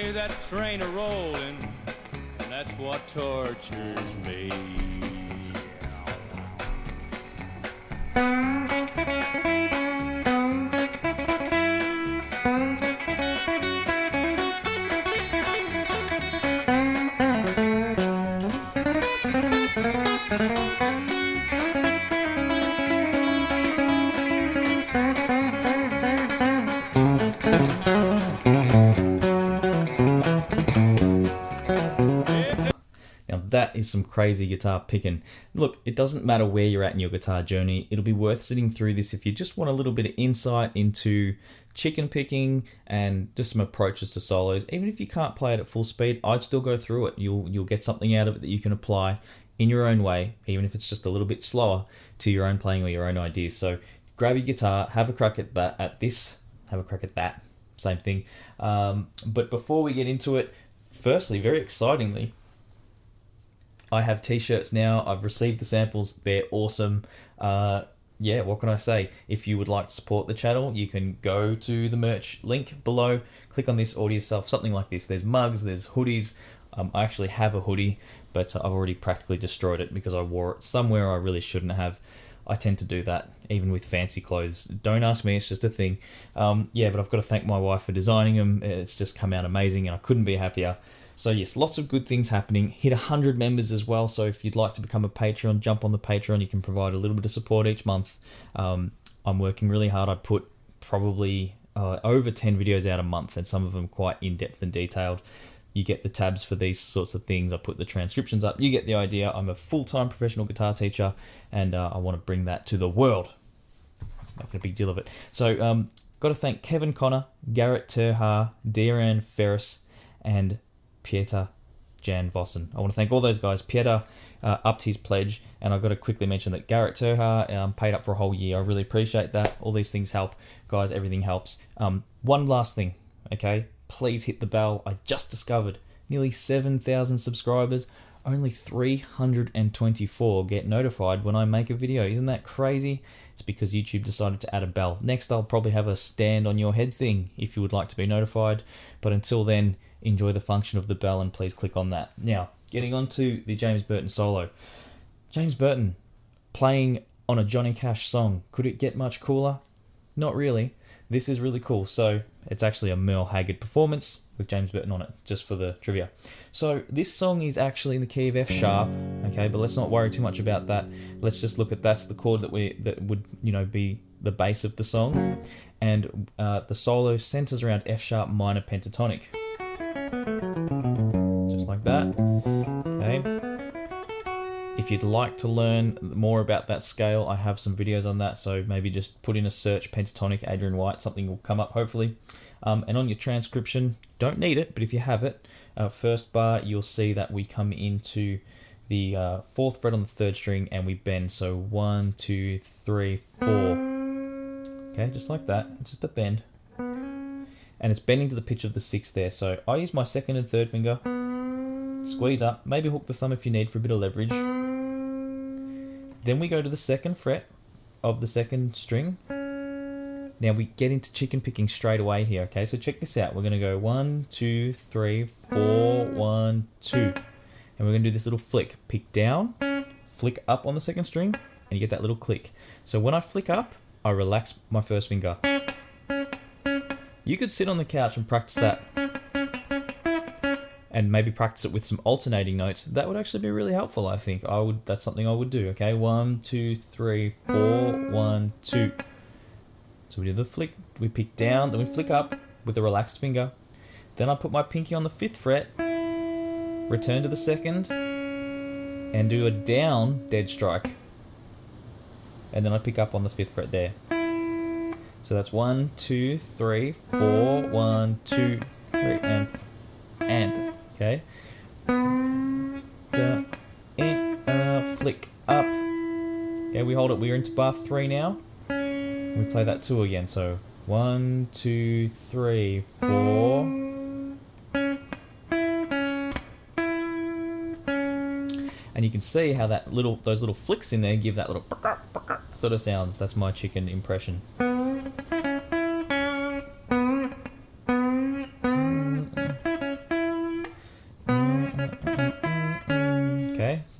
me that train a-rolling, and that's what tortures me. That is some crazy guitar picking. Look, it doesn't matter where you're at in your guitar journey. It'll be worth sitting through this if you just want a little bit of insight into chicken picking and just some approaches to solos. Even if you can't play it at full speed, I'd still go through it. You'll get something out of it that you can apply in your own way, even if it's just a little bit slower, to your own playing or your own ideas. So grab your guitar, have a crack at that, have a crack at that, same thing. But before we get into it, firstly, very excitingly, I have t-shirts now. I've received the samples. They're awesome. Yeah, what can I say? If you would like to support the channel, you can go to the merch link below, click on this, order yourself something like this. There's mugs, there's hoodies. I actually have a hoodie, but I've already practically destroyed it because I wore it somewhere I really shouldn't have. I tend to do that, even with fancy clothes. Don't ask me, it's just a thing. Yeah, but I've got to thank my wife for designing them. It's just come out amazing and I couldn't be happier. So yes, lots of good things happening. Hit 100 members as well. So if you'd like to become a Patreon, jump on the Patreon. You can provide a little bit of support each month. I'm working really hard. I put probably over 10 videos out a month, and some of them quite in-depth and detailed. You get the tabs for these sorts of things. I put the transcriptions up. You get the idea. I'm a full-time professional guitar teacher, and I want to bring that to the world. Making a big deal of it. So got to thank Kevin Connor, Garrett Terhar, Deeran Ferris, and Pieter Jan Vossen. I want to thank all those guys. Pieter upped his pledge, and I've got to quickly mention that Garrett Terhar paid up for a whole year. I really appreciate that. All these things help. Guys, everything helps. One last thing, okay? Please hit the bell. I just discovered nearly 7,000 subscribers. Only 324 get notified when I make a video. Isn't that crazy? It's because YouTube decided to add a bell. Next, I'll probably have a stand on your head thing if you would like to be notified. But until then, enjoy the function of the bell and please click on that. Now, getting on to the James Burton solo. James Burton playing on a Johnny Cash song. Could it get much cooler? Not really. This is really cool. So it's actually a Merle Haggard performance with James Burton on it, just for the trivia. So this song is actually in the key of F sharp, okay, but let's not worry too much about that. Let's just look at that's the chord that would be the bass of the song, and the solo centers around F sharp minor pentatonic, just like that. Okay. If you'd like to learn more about that scale, I have some videos on that, so maybe just put in a search pentatonic Adrian Whyte, something will come up hopefully. And on your transcription, don't need it, but if you have it, first bar, you'll see that we come into the 4th fret on the 3rd string and we bend. So 1, 2, 3, 4. Okay, just like that. It's just a bend. And it's bending to the pitch of the 6th there. So I use my 2nd and 3rd finger, squeeze up, maybe hook the thumb if you need for a bit of leverage. Then we go to the 2nd fret of the 2nd string. Now we get into chicken picking straight away here, okay? So check this out. We're going to go 1, 2, 3, 4, 1, 2. And we're going to do this little flick. Pick down, flick up on the 2nd string, and you get that little click. So when I flick up, I relax my 1st finger. You could sit on the couch and practice that. And maybe practice it with some alternating notes. That would actually be really helpful, I think. That's something I would do, okay? 1, 2, 3, 4, 1, 2. So we do the flick, we pick down, then we flick up with a relaxed finger. Then I put my pinky on the 5th fret, return to the 2nd, and do a down dead strike. And then I pick up on the 5th fret there. So that's 1, 2, 3, 4, 1, 2, 3, and. Okay. Flick up. Okay, we hold it. We're into bar 3 now. We play that 2 again. So 1, 2, 3, 4. And you can see how those little flicks in there give that little sort of sounds. That's my chicken impression.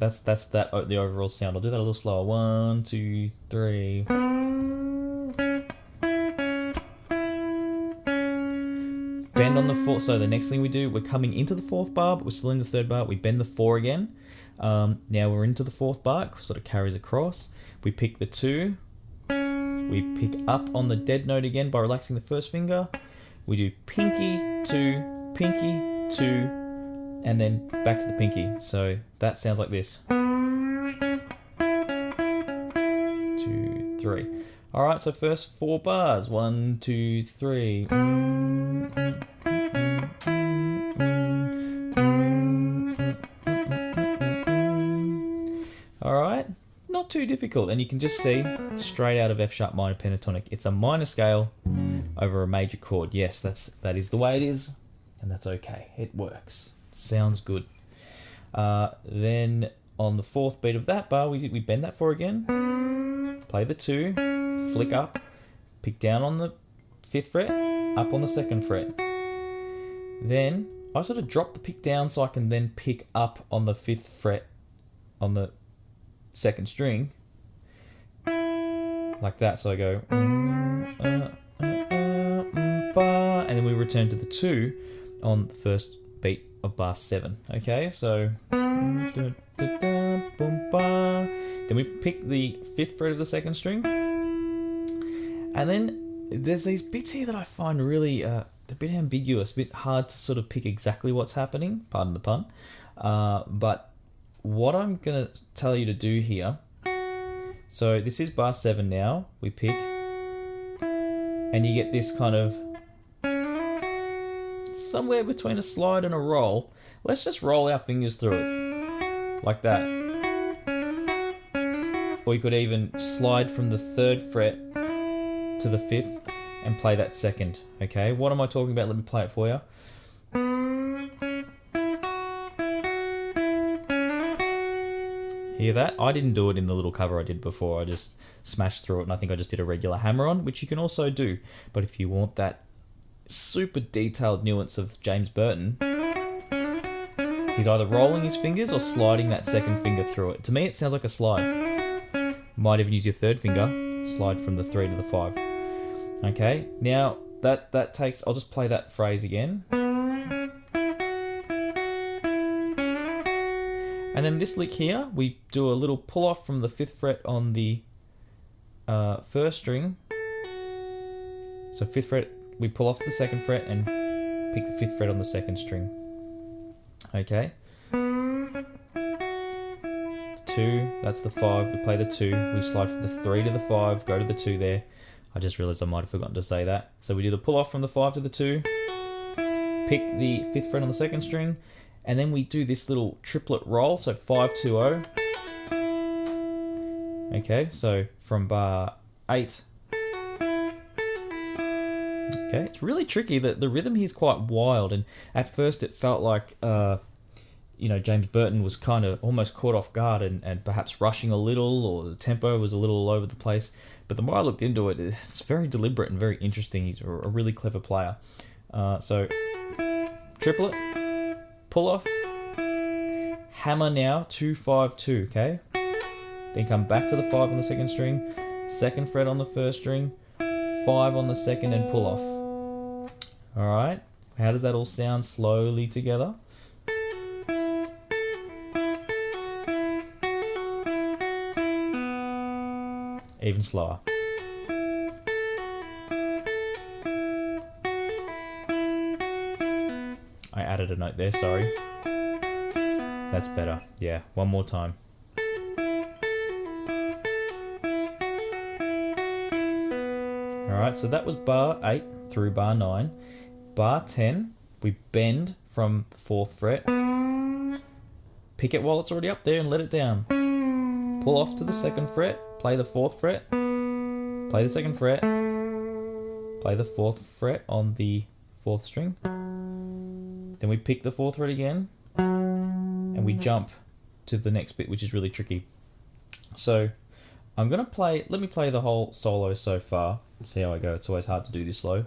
that's the overall sound. I'll do that a little slower. 1, 2, 3. Bend on the fourth. So the next thing we do, we're coming into the fourth bar, but we're still in the third bar. We bend the 4 again. Now we're into the fourth bar. It sort of carries across. We pick the 2. We pick up on the dead note again by relaxing the first finger. We do pinky, 2, pinky, 2, and then back to the pinky. So that sounds like this. 2, 3. All right, so first 4 bars. 1, 2, 3. All right, not too difficult, and you can just see straight out of F sharp minor pentatonic. It's a minor scale over a major chord. Yes, that is the way it is, and that's okay. It works. Sounds good. Then on the fourth beat of that bar, we bend that 4 again. Play the 2, flick up, pick down on the 5th fret, up on the 2nd fret. Then I sort of drop the pick down so I can then pick up on the 5th fret on the 2nd string, like that. So I go, bar, and then we return to the 2 on the first beat of bar 7. Okay, so then we pick the 5th fret of the 2nd string, and then there's these bits here that I find really a bit ambiguous, a bit hard to sort of pick exactly what's happening, pardon the pun, but what I'm going to tell you to do here, so this is bar 7 now, we pick, and you get this kind of somewhere between a slide and a roll. Let's just roll our fingers through it, like that. Or you could even slide from the 3rd fret to the 5th and play that 2nd, okay? What am I talking about? Let me play it for you. Hear that? I didn't do it in the little cover I did before. I just smashed through it, and I think I just did a regular hammer on, which you can also do. But if you want that super detailed nuance of James Burton, he's either rolling his fingers or sliding that 2nd finger through it. To me, it sounds like a slide. Might even use your 3rd finger, slide from the 3 to the 5. Okay, now that takes, I'll just play that phrase again. And then this lick here, we do a little pull off from the 5th fret on the 1st string. So 5th fret, we pull off the 2nd fret and pick the 5th fret on the 2nd string. Okay. 2, that's the 5, we play the 2, we slide from the 3 to the 5, go to the 2 there. I just realised I might have forgotten to say that. So we do the pull off from the 5 to the 2, pick the 5th fret on the 2nd string, and then we do this little triplet roll, so 5, 2, 0. Okay, so from bar 8. Okay, it's really tricky. The rhythm here is quite wild, and at first it felt like, James Burton was kind of almost caught off guard and perhaps rushing a little, or the tempo was a little all over the place. But the more I looked into it, it's very deliberate and very interesting. He's a really clever player. So, triplet. Pull off, hammer now, 2, 5, 2, okay? Then come back to the 5 on the 2nd string, 2nd fret on the 1st string, 5 on the 2nd, and pull off. Alright, how does that all sound slowly together? Even slower. I added a note there, sorry. That's better. Yeah, one more time. Alright, so that was bar 8 through bar 9. Bar 10, we bend from the 4th fret. Pick it while it's already up there and let it down. Pull off to the 2nd fret, play the 4th fret, play the 2nd fret, play the 4th fret on the 4th string. Then we pick the 4th fret again, and we jump to the next bit, which is really tricky. So I'm going to let me play the whole solo so far and see how I go. It's always hard to do this slow.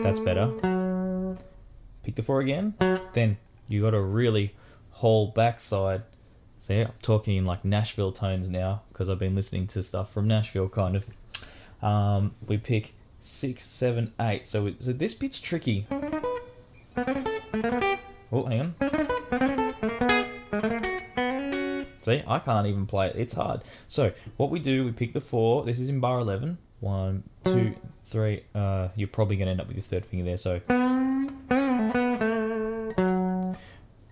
That's better. Pick the 4 again. Then you got to really haul backside. See, I'm talking in like Nashville tones now because I've been listening to stuff from Nashville, kind of. We pick 6, 7, 8. So this bit's tricky. Oh, hang on. See, I can't even play it. It's hard. So what we do, we pick the 4. This is in bar 11. 1, 2, 3. You're probably going to end up with your third finger there. So,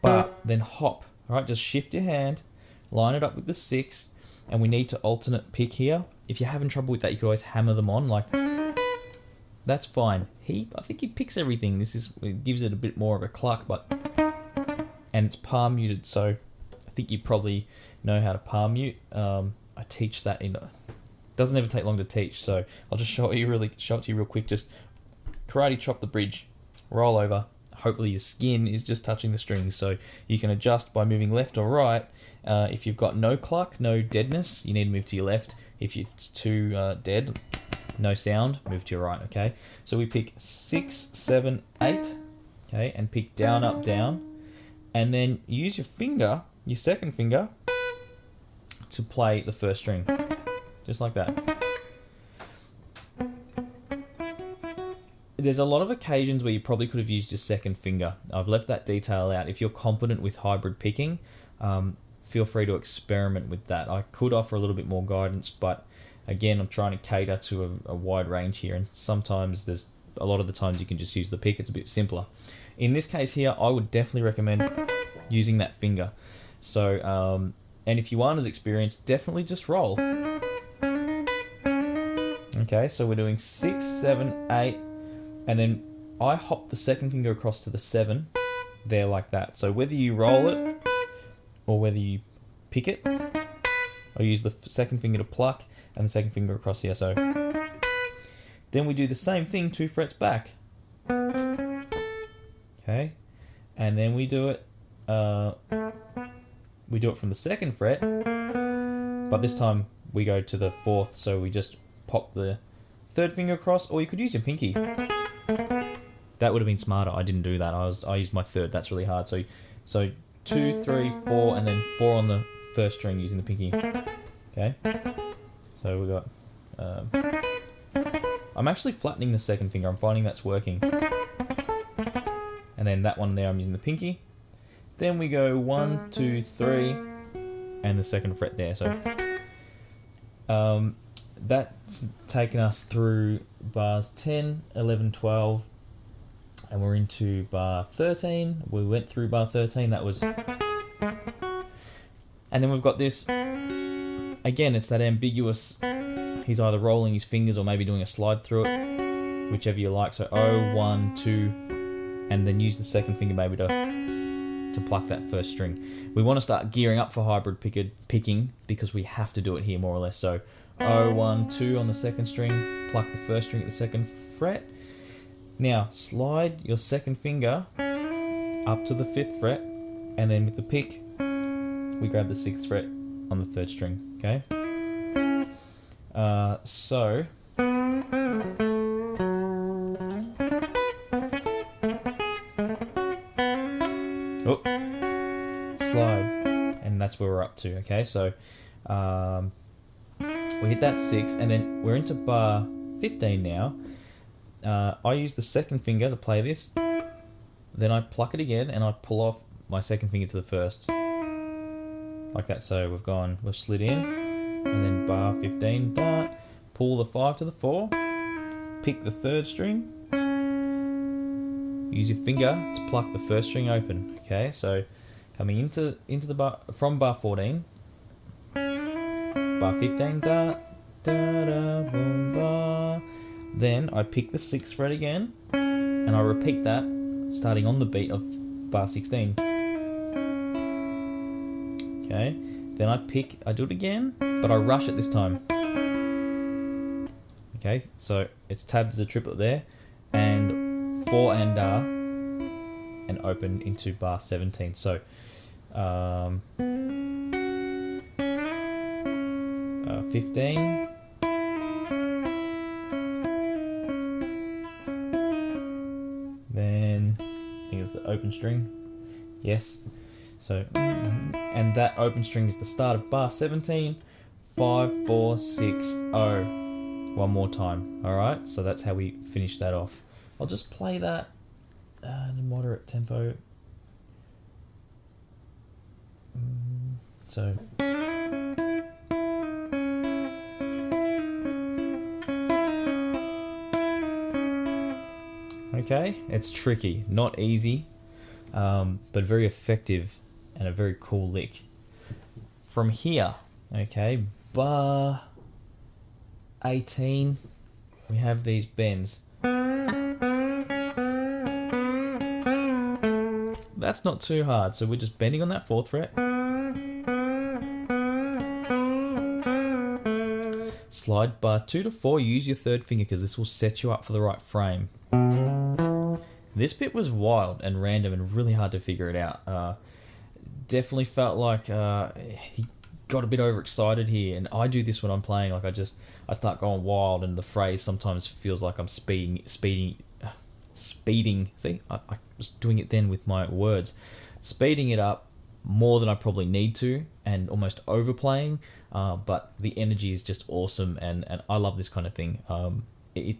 but then hop. All right, just shift your hand, line it up with the 6, and we need to alternate pick here. If you're having trouble with that, you can always hammer them on. Like, that's fine. I think he picks everything. It gives it a bit more of a cluck, and it's palm muted. So I think you probably know how to palm mute. I teach that doesn't ever take long to teach. So I'll just show it to you real quick. Just karate chop the bridge, roll over. Hopefully your skin is just touching the strings, so you can adjust by moving left or right. If you've got no cluck, no deadness, you need to move to your left. If it's too dead, no sound, move to your right, okay? So we pick 6, 7, 8, okay, and pick down, up, down. And then use your finger, your second finger, to play the first string. Just like that. There's a lot of occasions where you probably could have used your second finger. I've left that detail out. If you're competent with hybrid picking, feel free to experiment with that. I could offer a little bit more guidance, but again, I'm trying to cater to a wide range here, and sometimes a lot of the times you can just use the pick. It's a bit simpler. In this case here, I would definitely recommend using that finger. So, and if you aren't as experienced, definitely just roll. Okay, so we're doing 6, 7, 8, and then I hop the second finger across to the 7, there like that. So whether you roll it or whether you pick it, I use the second finger to pluck and the second finger across here. So then we do the same thing 2 frets back. Okay, and then we do it. We do it from the 2nd fret, but this time we go to the 4th. So we just pop the 3rd finger across, or you could use your pinky. That would have been smarter. I didn't do that. I used my 3rd. That's really hard. So 2, 3, 4, and then 4 on the first string using the pinky. Okay. So we got. I'm actually flattening the 2nd finger. I'm finding that's working. And then that one there, I'm using the pinky. Then we go 1, 2, 3, and the 2nd fret there. So that's taken us through bars 10, 11, 12, and we're into bar 13. We went through bar 13. That was, and then we've got this. Again, it's that ambiguous. He's either rolling his fingers or maybe doing a slide through it, whichever you like. So 0, 1, 2, and then use the 2nd finger maybe to pluck that first string. We want to start gearing up for hybrid picking because we have to do it here more or less. So 0, 1, 2 on the 2nd string, pluck the first string at the 2nd fret. Now slide your 2nd finger up to the 5th fret, and then with the pick, we grab the 6th fret on the 3rd string. Okay. So. Oh, slide, and that's where we're up to. Okay, so we hit that 6, and then we're into bar 15 now. I use the 2nd finger to play this, then I pluck it again, and I pull off my 2nd finger to the 1st, like that. So we've slid in, and then bar 15, pull the 5 to the 4, pick the 3rd string. Use your finger to pluck the 1st string open. Okay, so coming into the bar from bar 14, bar 15, da da da boom bar. Then I pick the 6th fret again, and I repeat that, starting on the beat of bar 16. Okay, then I do it again, but I rush it this time. Okay, so it's tabbed as a triplet there, and 4 and open into bar 17. So 15, open string. Yes. So, and that open string is the start of bar 17, 5, 4, 6, 0. One more time. All right. So that's how we finish that off. I'll just play that at a moderate tempo. So. Okay, it's tricky, not easy, but very effective and a very cool lick. From here, okay, bar 18, we have these bends. That's not too hard, so we're just bending on that 4th fret. Slide bar 2 to 4, use your 3rd finger because this will set you up for the right frame. This bit was wild and random and really hard to figure it out. Definitely felt like he got a bit overexcited here, and I do this when I'm playing. Like I start going wild, and the phrase sometimes feels like I'm speeding. See, I was doing it then with my words, speeding it up more than I probably need to, and almost overplaying. But the energy is just awesome, and I love this kind of thing.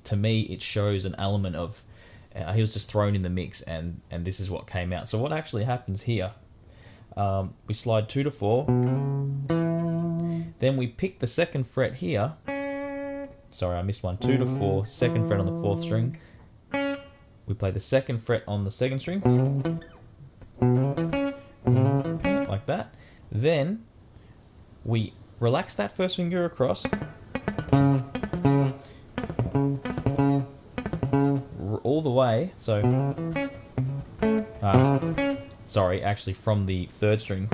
To me, it shows an element of he was just thrown in the mix, and this is what came out. So what actually happens here, we slide 2 to 4, then we pick the 2nd fret here. Sorry, I missed one. 2 to 4, 2nd fret on the 4th string. We play the 2nd fret on the 2nd string, like that. Then we relax that 1st finger across, all the way. So, sorry, actually from the 3rd string.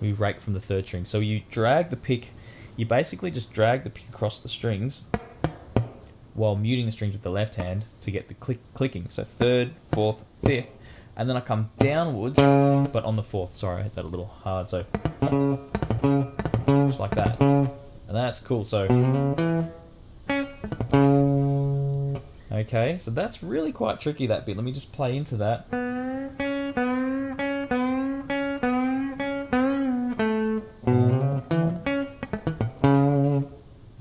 We rake from the 3rd string. So you drag the pick. You basically just drag the pick across the strings while muting the strings with the left hand to get the clicking. So 3rd, 4th, 5th, and then I come downwards, but on the 4th. Sorry, I hit that a little hard. So just like that, and that's cool. So okay, so that's really quite tricky, that bit. Let me just play into that.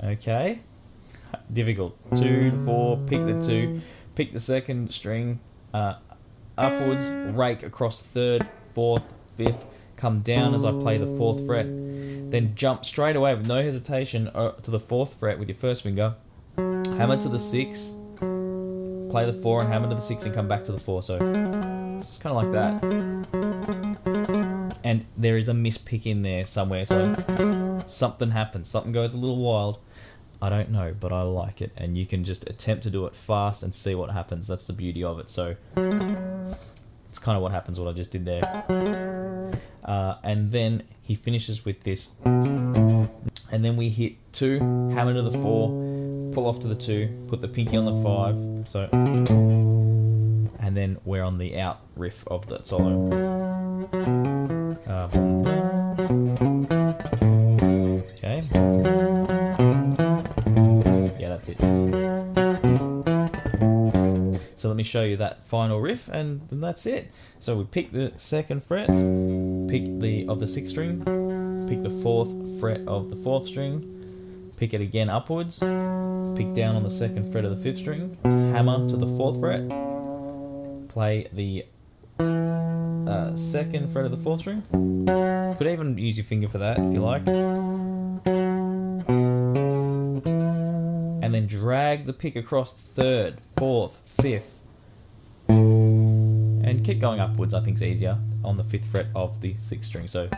Okay, difficult. 2 to 4, pick the 2, pick the 2nd string, upwards, rake across 3rd, 4th, 5th, come down as I play the 4th fret, then jump straight away with no hesitation to the 4th fret with your 1st finger, hammer to the 6, play the 4 and hammer to the 6 and come back to the 4. So it's just kind of like that. And there is a mispick in there somewhere, so something happens, something goes a little wild. I don't know, but I like it, and you can just attempt to do it fast and see what happens. That's the beauty of it. So it's kind of what happens, what I just did there. And then he finishes with this, and then we hit 2, hammer to the 4, pull off to the 2, put the pinky on the 5, so, and then we're on the out riff of that solo. Okay. Yeah, that's it. So let me show you that final riff, and then that's it. So we pick the 2nd fret, pick of the 6th string, pick the 4th fret of the 4th string, pick it again upwards, pick down on the 2nd fret of the 5th string, hammer to the 4th fret, play the 2nd fret of the 4th string. Could even use your finger for that if you like. And then drag the pick across 3rd, 4th, 5th. And keep going upwards, I think is easier, on the 5th fret of the 6th string. So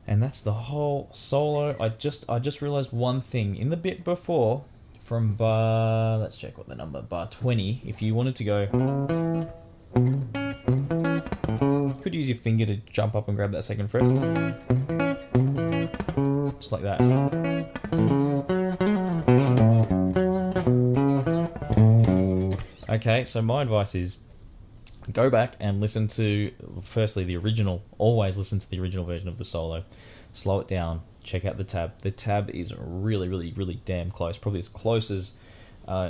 and that's the whole solo. I just realized one thing in the bit before, from bar, let's check what the number, bar 20, if you wanted to go, you could use your finger to jump up and grab that 2nd fret, just like that. Okay, so my advice is go back and listen to, firstly, the original. Always listen to the original version of the solo. Slow it down. Check out the tab. The tab is really, really, really damn close. Probably as close as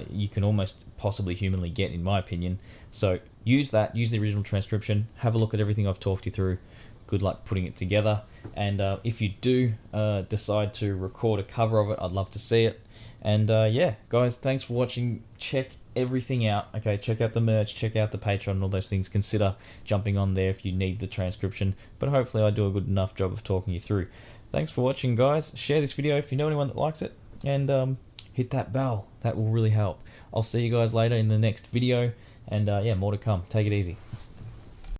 you can almost possibly humanly get, in my opinion. So use that. Use the original transcription. Have a look at everything I've talked you through. Good luck putting it together. And if you do decide to record a cover of it, I'd love to see it. And yeah, guys, thanks for watching. Check everything out. Okay, check out the merch, check out the Patreon and all those things. Consider jumping on there if you need the transcription. But hopefully I do a good enough job of talking you through. Thanks for watching, guys. Share this video if you know anyone that likes it. And hit that bell. That will really help. I'll see you guys later in the next video. And yeah, more to come. Take it easy.